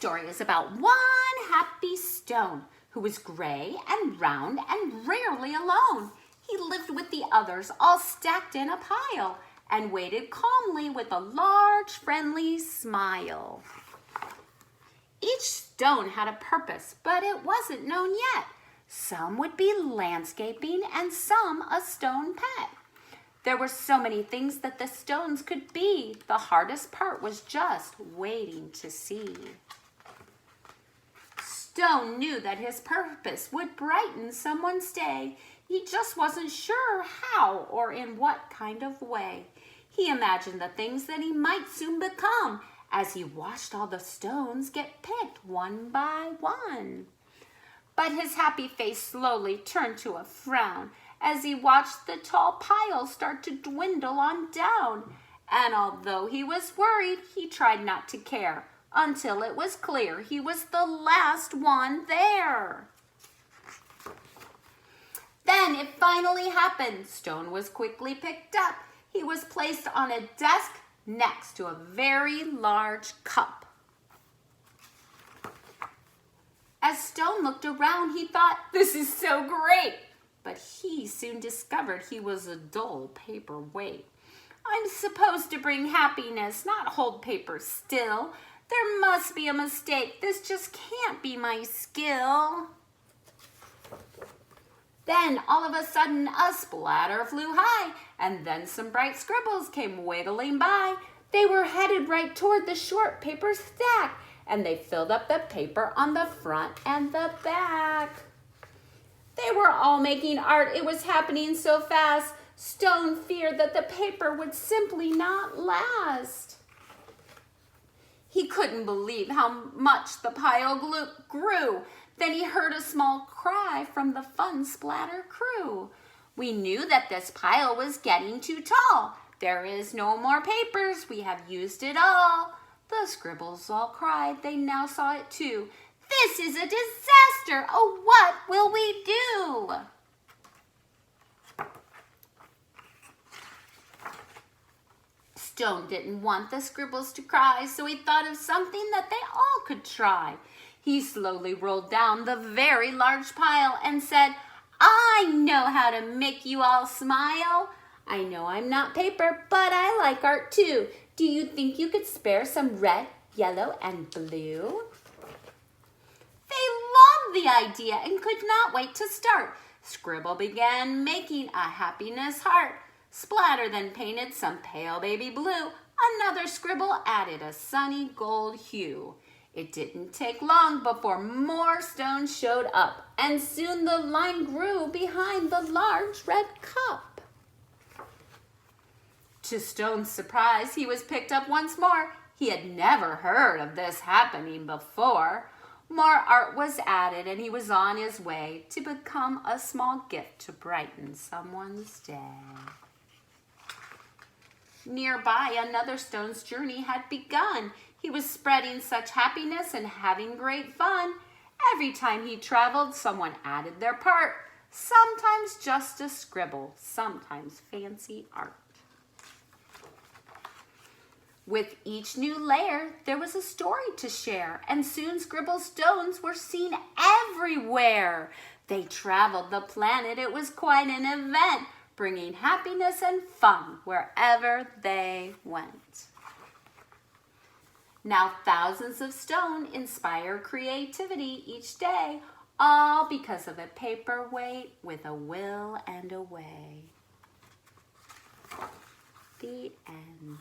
story is about one happy stone who was gray and round and rarely alone. He lived with the others all stacked in a pile and waited calmly with a large friendly smile. Each stone had a purpose, but it wasn't known yet. Some would be landscaping and some a stone pet. There were so many things that the stones could be. The hardest part was just waiting to see. Stone knew that his purpose would brighten someone's day. He just wasn't sure how or in what kind of way. He imagined the things that he might soon become as he watched all the stones get picked one by one. But his happy face slowly turned to a frown as he watched the tall pile start to dwindle on down. And although he was worried, he tried not to care until it was clear he was the last one there. Then it finally happened. Stone was quickly picked up. He was placed on a desk next to a very large cup. As Stone looked around, he thought, "This is so great." But he soon discovered he was a dull paperweight. "I'm supposed to bring happiness, not hold paper still. There must be a mistake. This just can't be my skill." Then all of a sudden a splatter flew high, and then some bright scribbles came wiggling by. They were headed right toward the short paper stack, and they filled up the paper on the front and the back. They were all making art. It was happening so fast. Stone feared that the paper would simply not last. He couldn't believe how much the pile grew. Then he heard a small cry from the fun splatter crew. "We knew that this pile was getting too tall. There is no more papers. We have used it all." The scribbles all cried. They now saw it too. "This is a disaster. Oh, what will we do?" Stone didn't want the scribbles to cry, so he thought of something that they all could try. He slowly rolled down the very large pile and said, "I know how to make you all smile. I know I'm not paper, but I like art too. Do you think you could spare some red, yellow, and blue?" They loved the idea and could not wait to start. Scribble began making a happiness heart. Splatter then painted some pale baby blue. Another scribble added a sunny gold hue. It didn't take long before more stones showed up, and soon the line grew behind the large red cup. To Stone's surprise, he was picked up once more. He had never heard of this happening before. More art was added, and he was on his way to become a small gift to brighten someone's day. Nearby, another stone's journey had begun. He was spreading such happiness and having great fun. Every time he traveled, someone added their part. Sometimes just a scribble, sometimes fancy art. With each new layer, there was a story to share, and soon Scribble Stones were seen everywhere. They traveled the planet. It was quite an event, bringing happiness and fun wherever they went. Now thousands of stone inspire creativity each day, all because of a paperweight with a will and a way. The end.